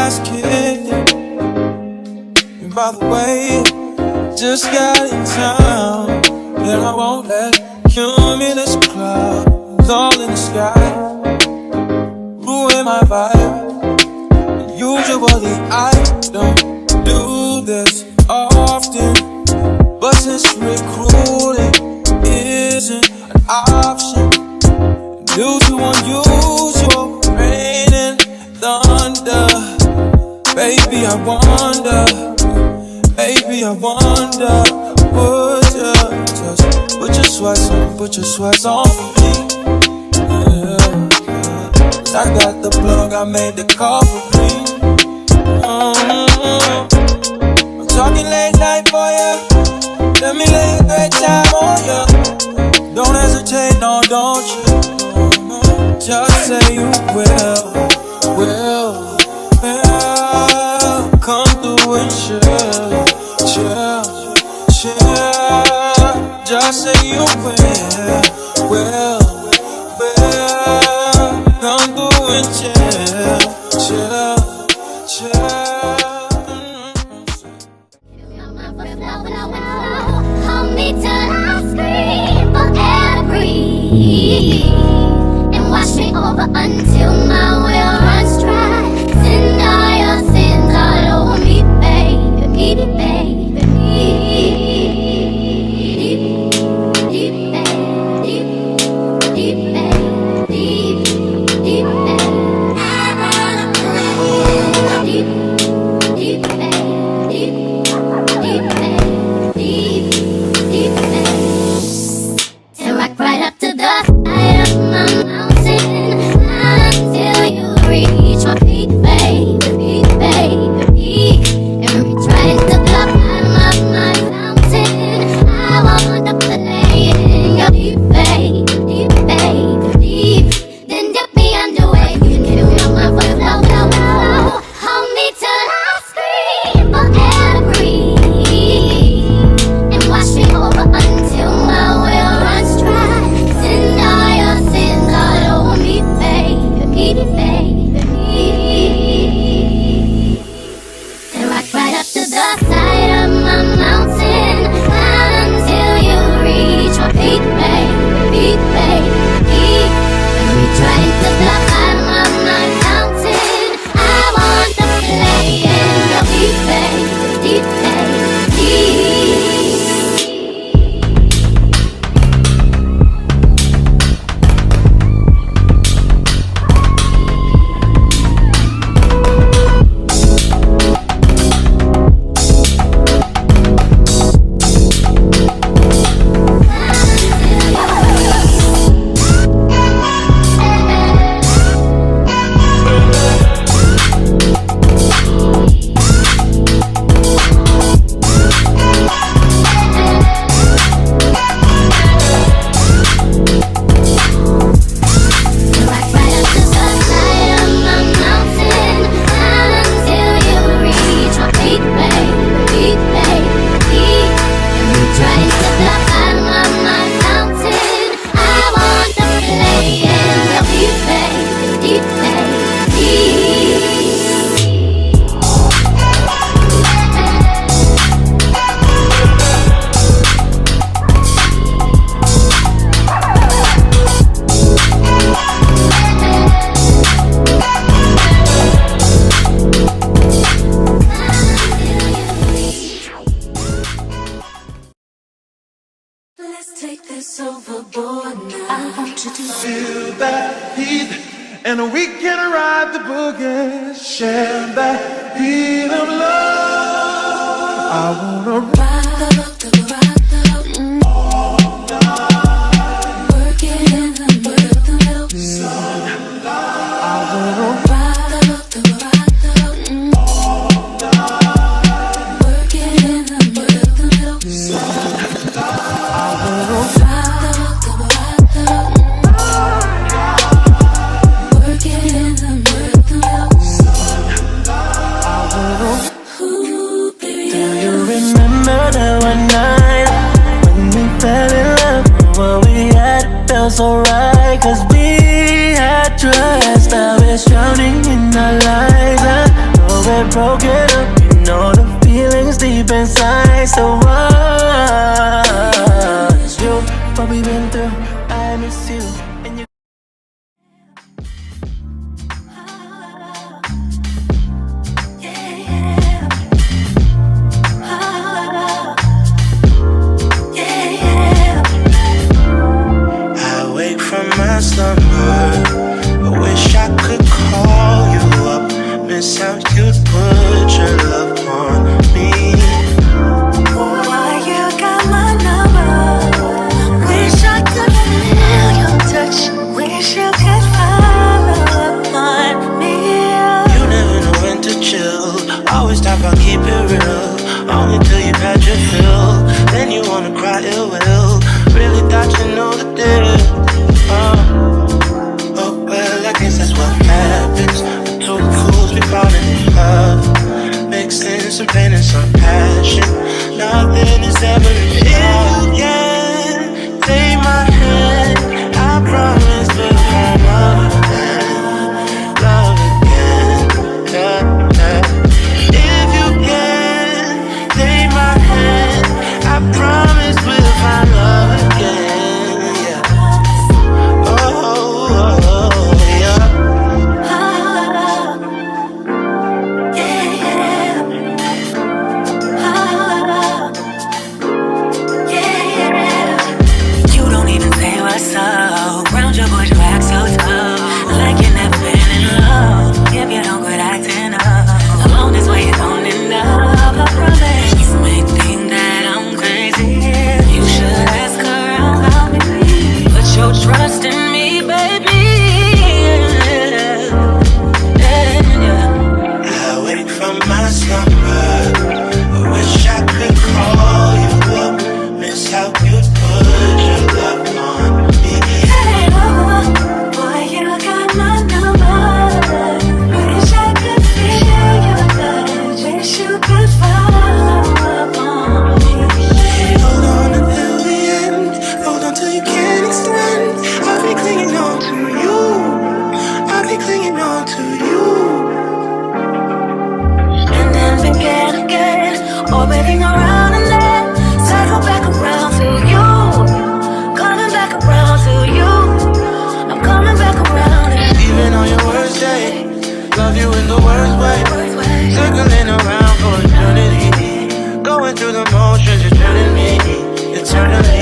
last kicked it. And by the way, just got in town, and I won't let cumulus clouds all in the sky ruin my vibe. And usually I don't do this often, but since recruiting isn't an option, due to unusual rain and thunder, baby I wonder, would you just put your sweats on for me? Yeah. I got the plug, I made the call for me. I'm talking late night for ya. Let me lay a great time on ya. Don't hesitate, no, don't you? Just say you will. Come through and chill. Just say you will. Come through and chill. Hold me till I scream forever, breathe, and wash me over until my will runs dry. Send all your sins all over me, baby, baby. Feel that heat, and we can ride the boogie. Share that heat of love. I wanna ride the boat all night, working the middle sun. I wanna ride the boat all night, working the middle sun. I wanna ride. So right, cause we had trust. Now it's drowning in our lives. I know get broken up. You know the feelings deep inside. So what's you? What we been through? I miss you. And you. I wake from my slumber. I wish I could call you up. Miss how you'd put your love on me. Boy, you got my number. Wish I could feel your touch. Wish you could follow up on me. You never know when to chill. Always talk about keep it real. Only till you've had your fill. Then you wanna cry ill will. Really thought you knew the deal. Oh, well, I guess that's what happens. Two fools be falling in love. Mixing some pain and some passion. Nothing is ever enough. If you can take my hand, I promise we'll fall love again. Love again, yeah, yeah. If you can take my hand, I promise we'll find love again, yeah. Oh, yeah. You don't even say what's up. Round your bush, wax so tough. Like you never been in love. If you don't quit acting up, alone this way you don't end up. I promise. You may think that I'm crazy. You should ask around about me. Put your trust in me, baby. I wake from my slumber. I wish I could call you up. Miss how you put your love on me. Hey, boy, you got my number. Wish I could feel your touch. Wish you could follow up on me. Hold on until the end. Hold on till you can't extend. I'll be clinging on to you. I'll be clinging on to you. And then begin again, orbiting around and then circle back around to you. Coming back around to you. I'm coming back around and Even on your worst day, love you in the worst way. Circling around for eternity. Going through the motions, you're turning me eternally.